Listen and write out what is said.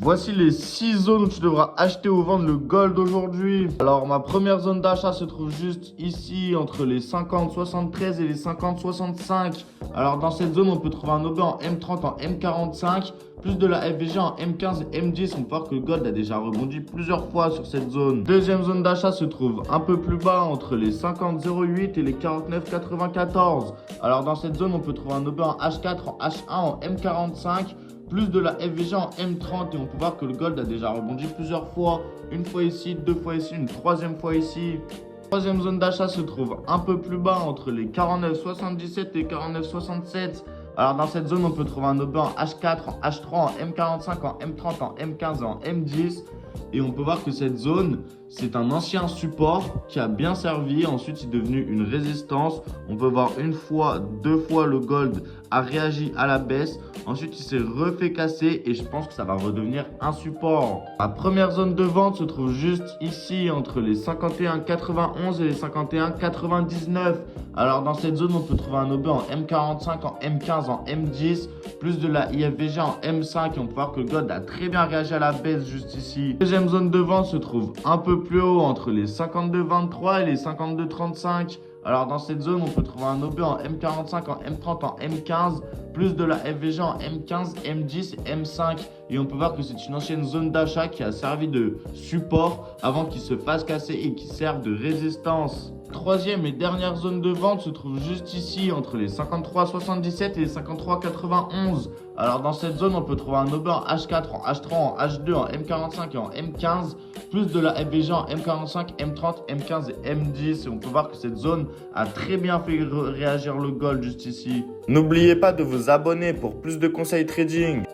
Voici les 6 zones où tu devras acheter ou vendre le gold aujourd'hui. Alors ma première zone d'achat se trouve juste ici entre les 50,73 et les 50,65. Alors dans cette zone on peut trouver un objet en M30 en M45, plus de la FVG en M15 et M10. On peut voir que le gold a déjà rebondi plusieurs fois sur cette zone. Deuxième zone d'achat se trouve un peu plus bas entre les 50,08 et les 49,94. Alors dans cette zone on peut trouver un objet en H4, en H1, en M45, plus de la FVG en M30 et on peut voir que le gold a déjà rebondi plusieurs fois. Une fois ici, deux fois ici, une troisième fois ici. Troisième zone d'achat se trouve un peu plus bas entre les 49,77 et 49,67. Alors dans cette zone, on peut trouver un objet en H4, en H3, en M45, en M30, en M15 et en M10. Et on peut voir que cette zone, c'est un ancien support qui a bien servi. Ensuite, c'est devenu une résistance. On peut voir une fois, deux fois, le gold a réagi à la baisse. Ensuite, il s'est refait casser et je pense que ça va redevenir un support. La première zone de vente se trouve juste ici entre les 51,91 et les 51,99. Alors dans cette zone, on peut trouver un objet en M45, en M15, en M10, plus de la IFVG en M5 et on peut voir que le gold a très bien réagi à la baisse juste ici. Deuxième zone de vente se trouve un peu plus haut entre les 52,23 et les 52,35. Alors dans cette zone, on peut trouver un objet en M45, en M30, en M15, plus de la FVG en M15, M10 et M5. Et on peut voir que c'est une ancienne zone d'achat qui a servi de support avant qu'il se fasse casser et qui serve de résistance. Troisième et dernière zone de vente se trouve juste ici entre les 53,77 et les 53,91. Alors dans cette zone, on peut trouver un objet en H4, en H3, en H2, en M45 et en M15, plus de la FVG en M45, M30, M15 et M10. Et on peut voir que cette zone a très bien fait réagir le gold juste ici. N'oubliez pas de vous abonner pour plus de conseils trading.